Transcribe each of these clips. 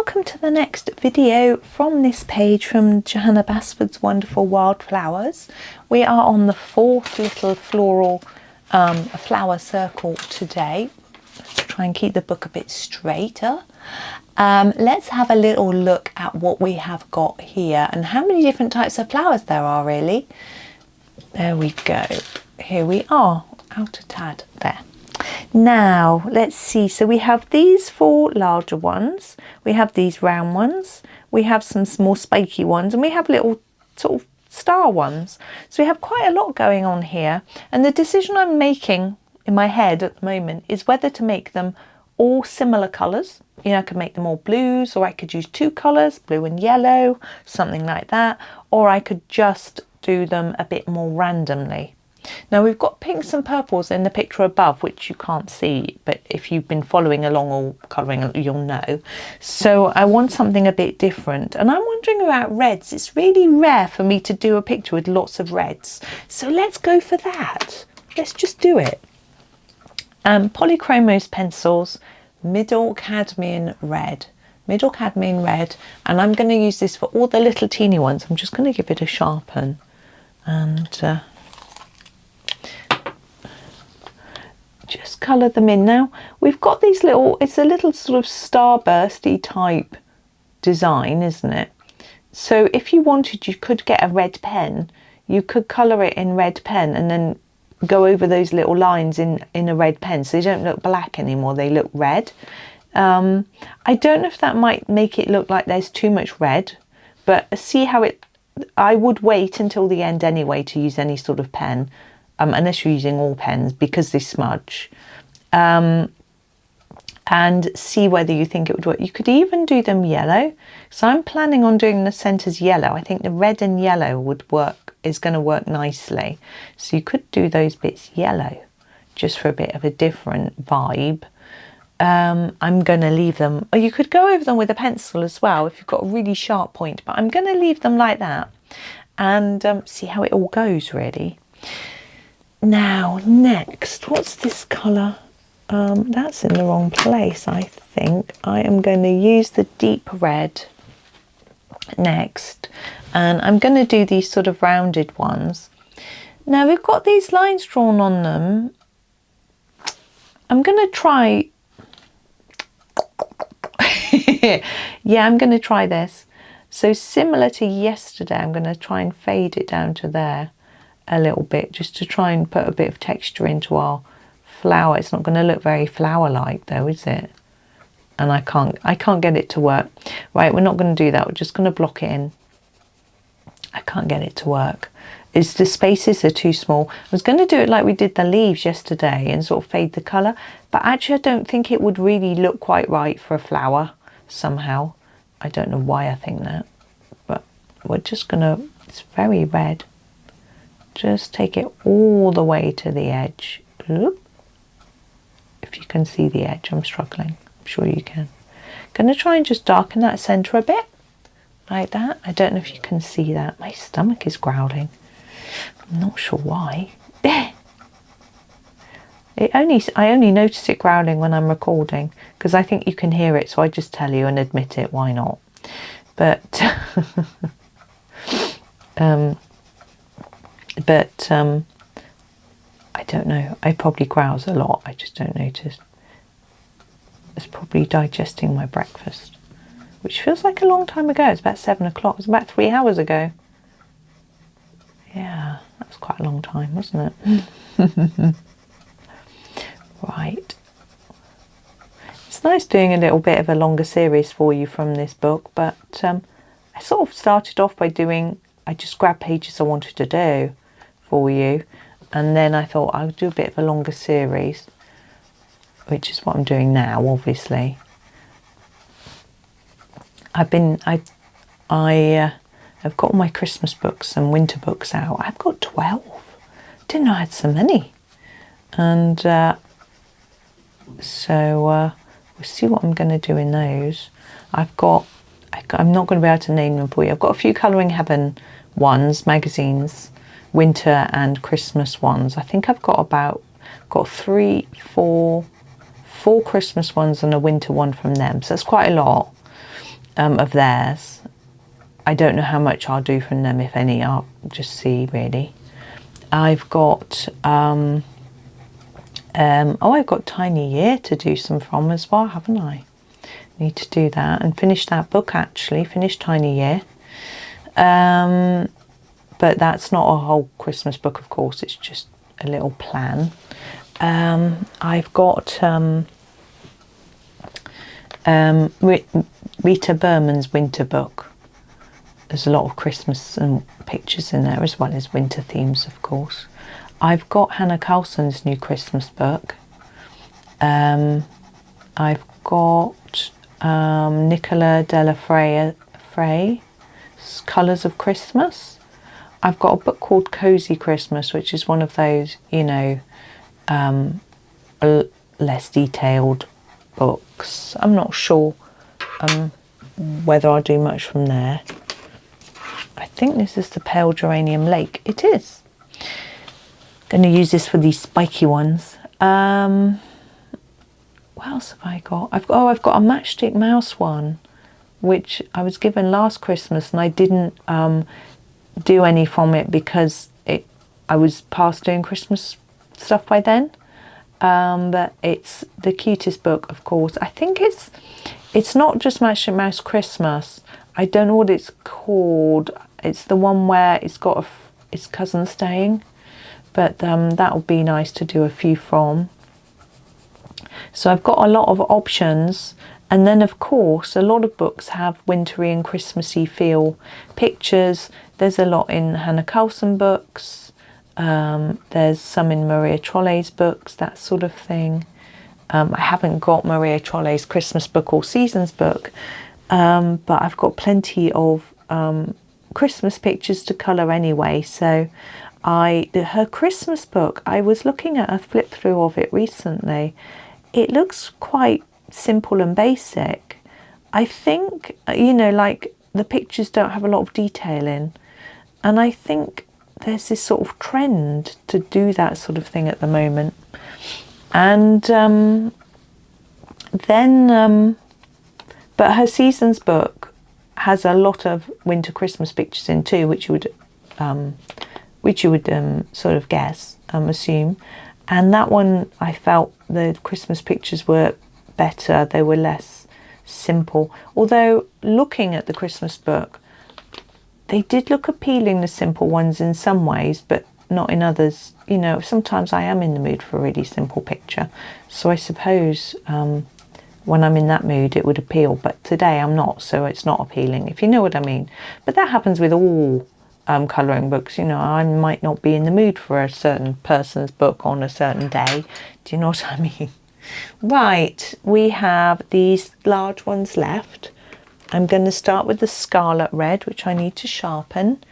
welcome to the next video from this page from Johanna Basford's Wonderful Wildflowers. We are on the fourth little floral flower circle today. Let's try and keep the book a bit straighter. Let's have a little look at what we have got here and how many different types of flowers there are really. There we go. Here we are, out a tad there. Now let's see, so we have these four larger ones, we have these round ones, we have some small spiky ones, and we have little sort of star ones. So we have quite a lot going on here, and the decision I'm making in my head at the moment is whether to make them all similar colours. You know, I could make them all blues, or I could use two colours, blue and yellow, something like that, or I could just do them a bit more randomly. Now we've got pinks and purples in the picture above, which you can't see, but if you've been following along or colouring, you'll know. So I want something a bit different, and I'm wondering about reds. It's really rare for me to do a picture with lots of reds, so let's go for that. Let's just do it. Polychromos pencils, middle cadmium red, and I'm going to use this for all the little teeny ones. I'm just going to give it a sharpen and just colour them in. Now we've got these little, it's a little sort of starbursty type design, isn't it? So if you wanted, you could get a red pen, you could colour it in red pen and then go over those little lines in a red pen, so they don't look black anymore, they look red. I don't know if that might make it look like there's too much red, but see how it, I would wait until the end anyway to use any sort of pen. Unless you're using all pens, because they smudge, and see whether you think it would work. You could even do them yellow, so I'm planning on doing the centres yellow. I think the red and yellow would work, is going to work nicely, so you could do those bits yellow just for a bit of a different vibe. I'm going to leave them, or you could go over them with a pencil as well if you've got a really sharp point, but I'm going to leave them like that and see how it all goes really. Now next, what's this colour? That's in the wrong place, I think. I am going to use the deep red next, and I'm going to do these sort of rounded ones. Now we've got these lines drawn on them. I'm going to try yeah, I'm going to try this. So similar to yesterday, I'm going to try and fade it down to there a little bit, just to try and put a bit of texture into our flower. It's not going to look very flower-like though, is it? And I can't get it to work. Right, we're not going to do that. We're just going to block it in. I can't get it to work. It's the spaces are too small. I was going to do it like we did the leaves yesterday and sort of fade the colour, but actually I don't think it would really look quite right for a flower somehow. I don't know why I think that, but we're just going to, it's very red. Just take it all the way to the edge. Oop. If you can see the edge, I'm struggling. I'm sure you can. Going to try and just darken that centre a bit, like that. I don't know if you can see that. My stomach is growling. I'm not sure why. I only notice it growling when I'm recording, because I think you can hear it, so I just tell you and admit it. Why not? But I don't know, I probably growls a lot, I just don't notice. It's probably digesting my breakfast, which feels like a long time ago. It's about 7 o'clock, it's about 3 hours ago. Yeah, that's quite a long time, wasn't it? Right. It's nice doing a little bit of a longer series for you from this book, but I sort of started off by doing, I just grabbed pages I wanted to do for you, and then I thought I would do a bit of a longer series, which is what I'm doing now, obviously. I've got all my Christmas books and winter books out. I've got 12. Didn't know I had so many. And so we'll see what I'm going to do in those. I'm not going to be able to name them for you. I've got a few Colouring Heaven ones, magazines, winter and Christmas ones. I think I've got four Christmas ones and a winter one from them, so that's quite a lot. of theirs. I don't know how much I'll do from them, if any. I'll just see, really. I've got oh, I've got Tiny Year to do some from as well, haven't I? Need to do that and finish that book, actually. Finish Tiny Year. But that's not a whole Christmas book, of course. It's just a little plan. I've got Rita Berman's winter book. There's a lot of Christmas and pictures in there, as well as winter themes, of course. I've got Hannah Carlson's new Christmas book. I've got Nicola Della Frey's Colours of Christmas. I've got a book called Cozy Christmas, which is one of those, you know, less detailed books. I'm not sure whether I'll do much from there. I think this is the Pale Geranium Lake. It is. Going to use this for these spiky ones. What else have I got? I've got a Matchstick Mouse one, which I was given last Christmas, and I didn't do any from it because I was past doing Christmas stuff by then. But it's the cutest book, of course. I think it's not just Matchstick Mouse Christmas. I don't know what it's called. It's the one where it's got its cousin staying, but that would be nice to do a few from. So I've got a lot of options, and then of course a lot of books have wintry and Christmassy feel pictures. There's a lot in Hannah Carlson books. There's some in Maria Trolle's books, that sort of thing. I haven't got Maria Trolle's Christmas book or Seasons book, but I've got plenty of Christmas pictures to colour anyway. So her Christmas book, I was looking at a flip through of it recently. It looks quite simple and basic. I think, you know, like the pictures don't have a lot of detail in, and I think there's this sort of trend to do that sort of thing at the moment. And but her Seasons book has a lot of winter Christmas pictures in too, which you would sort of guess, assume. And that one, I felt the Christmas pictures were better. They were less simple. Although looking at the Christmas book, they did look appealing, the simple ones, in some ways, but not in others. You know, sometimes I am in the mood for a really simple picture. So I suppose when I'm in that mood, it would appeal. But today I'm not, so it's not appealing, if you know what I mean. But that happens with all colouring books. You know, I might not be in the mood for a certain person's book on a certain day. Do you know what I mean? Right, we have these large ones left. I'm going to start with the Scarlet Red, which I need to sharpen.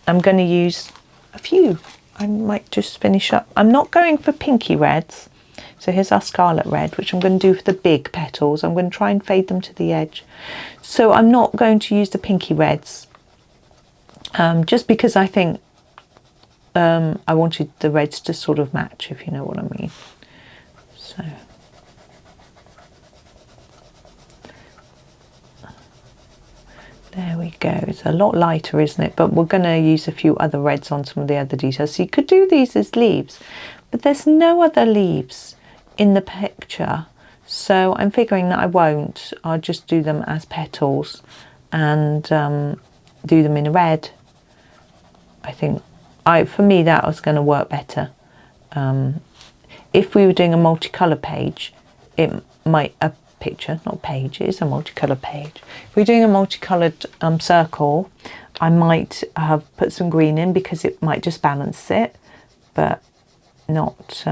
I'm going to use a few. I might just finish up. I'm not going for pinky reds. So here's our Scarlet Red, which I'm going to do for the big petals. I'm going to try and fade them to the edge. So I'm not going to use the pinky reds, just because I think I wanted the reds to sort of match, if you know what I mean. So there we go. It's a lot lighter, isn't it? But we're going to use a few other reds on some of the other details. So you could do these as leaves, but there's no other leaves in the picture. So I'm figuring that I won't. I'll just do them as petals and do them in red. I think for me that was going to work better. If we were doing a multicolour page, it might, a picture, not page, it is a multicolour page. If we're doing a multicoloured circle, I might have put some green in because it might just balance it, but not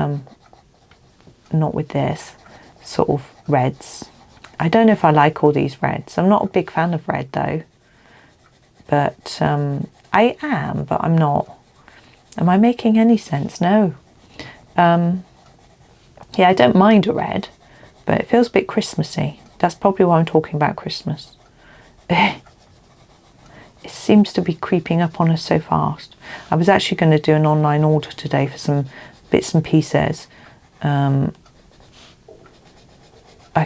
with this sort of reds. I don't know if I like all these reds. I'm not a big fan of red though, but I am, but I'm not. Am I making any sense? No. Yeah, I don't mind a red, but it feels a bit Christmassy. That's probably why I'm talking about Christmas. It seems to be creeping up on us so fast. I was actually going to do an online order today for some bits and pieces. I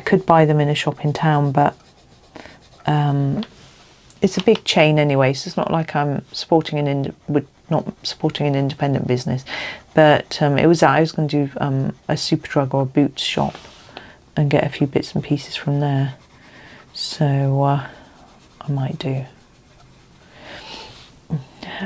could buy them in a shop in town, but It's a big chain anyway, so it's not like I'm supporting not supporting an independent business, but it was that I was going to do a Superdrug or a Boots shop and get a few bits and pieces from there. So I might do.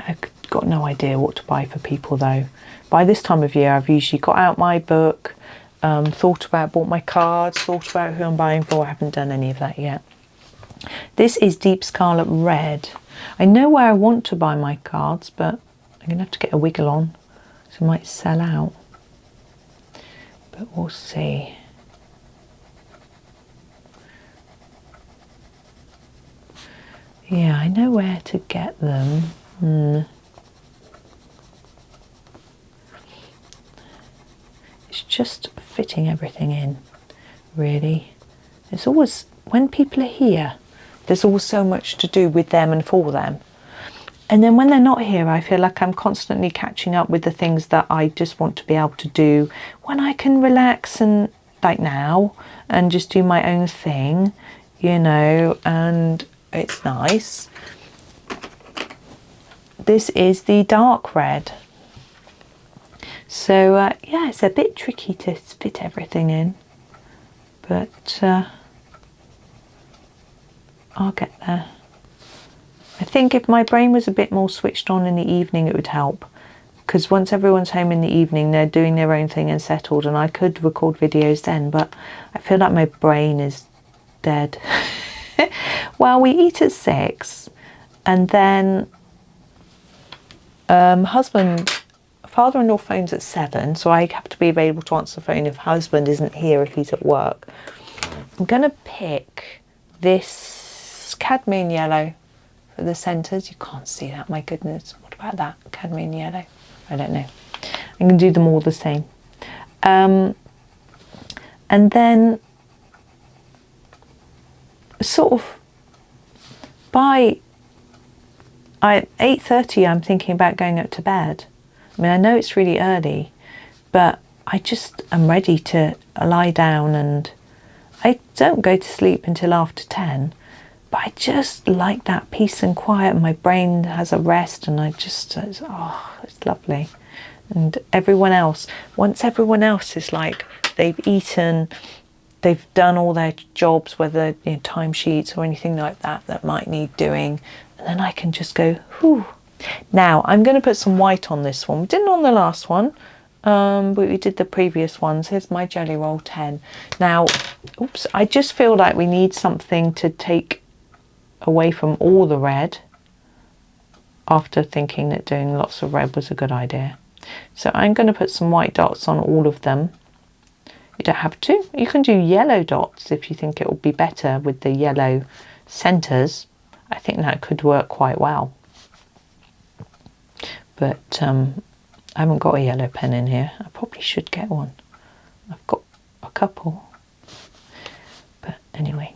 I've got no idea what to buy for people though. By this time of year, I've usually got out my book, bought my cards, thought about who I'm buying for. I haven't done any of that yet. This is Deep Scarlet Red. I know where I want to buy my cards, but I'm going to have to get a wiggle on, so it might sell out. But we'll see. Yeah, I know where to get them. It's just fitting everything in, really. It's always, when people are here, there's always so much to do with them and for them. And then when they're not here, I feel like I'm constantly catching up with the things that I just want to be able to do when I can relax, and like now, and just do my own thing, you know, and it's nice. This is the dark red. So yeah, it's a bit tricky to fit everything in, but I'll get there. I think if my brain was a bit more switched on in the evening, it would help, because once everyone's home in the evening, they're doing their own thing and settled, and I could record videos then, but I feel like my brain is dead. Well, we eat at 6, and then father-in-law phones at 7, so I have to be available to answer the phone if husband isn't here, if he's at work. I'm going to pick this cadmium yellow for the centres. You can't see that, my goodness. What about that? Cadmium yellow? I don't know. I'm going to do them all the same. And then sort of by 8:30 I'm thinking about going up to bed. I mean, I know it's really early, but I just am ready to lie down, and I don't go to sleep until after 10, but I just like that peace and quiet, and my brain has a rest, and it's lovely. And everyone else, once everyone else is like, they've eaten, they've done all their jobs, whether timesheets or anything like that might need doing, and then I can just go, whew. Now I'm going to put some white on this one. We didn't on the last one, but we did the previous ones. Here's my Jelly Roll 10. Now, oops, I just feel like we need something to take away from all the red, after thinking that doing lots of red was a good idea. So I'm going to put some white dots on all of them. You don't have to. You can do yellow dots if you think it will be better with the yellow centres. I think that could work quite well. But I haven't got a yellow pen in here. I probably should get one. I've got a couple. But anyway,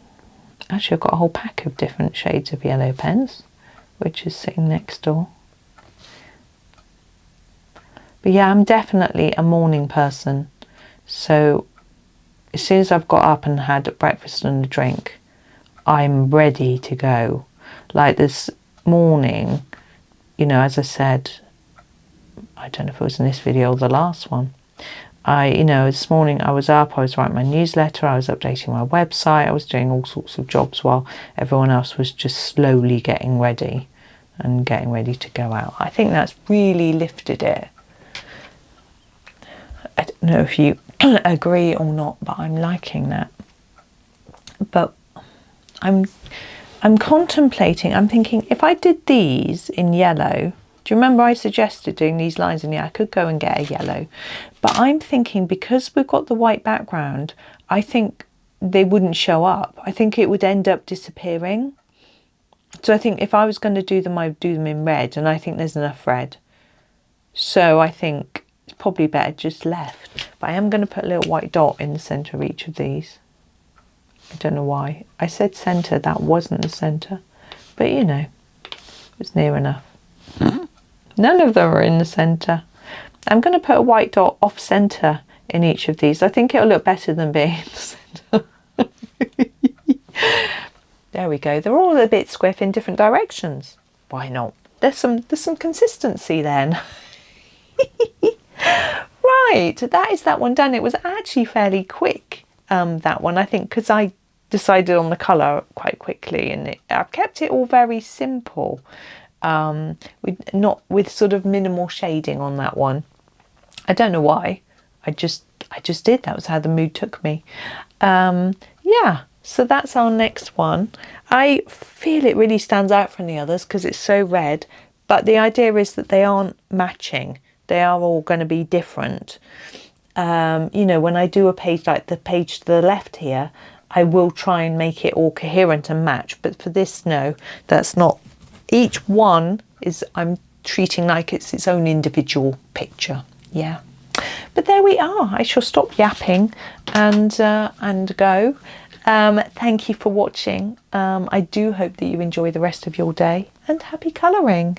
actually I've got a whole pack of different shades of yellow pens, which is sitting next door. But yeah, I'm definitely a morning person. So as soon as I've got up and had breakfast and a drink, I'm ready to go. Like this morning, as I said, I don't know if it was in this video or the last one, this morning I was up, I was writing my newsletter, I was updating my website, I was doing all sorts of jobs while everyone else was just slowly getting ready and getting ready to go out. I think that's really lifted it. I don't know if you agree or not, but I'm liking that. But I'm contemplating, I'm thinking, if I did these in yellow, do you remember I suggested doing these lines in yellow? I could go and get a yellow, but I'm thinking, because we've got the white background, I think they wouldn't show up. I think it would end up disappearing. So I think if I was going to do them, I'd do them in red, and I think there's enough red. So I think it's probably better just left. But I am going to put a little white dot in the centre of each of these. I don't know why. I said centre, that wasn't the centre. But it was near enough. None of them are in the centre. I'm going to put a white dot off centre in each of these. I think it'll look better than being in the centre. There we go. They're all a bit squiff in different directions. Why not? There's some consistency then. Right, that is that one done. It was actually fairly quick, that one, I think, because I decided on the colour quite quickly, and I've kept it all very simple, with sort of minimal shading on that one. I don't know why. I just did. That was how the mood took me. Yeah, so that's our next one. I feel it really stands out from the others because it's so red, but the idea is that they aren't matching. They are all going to be different. You know, when I do a page like the page to the left here, I will try and make it all coherent and match. But for this, no, that's not. Each one is, I'm treating like it's its own individual picture. Yeah. But there we are. I shall stop yapping and go. Thank you for watching. I do hope that you enjoy the rest of your day, and happy colouring.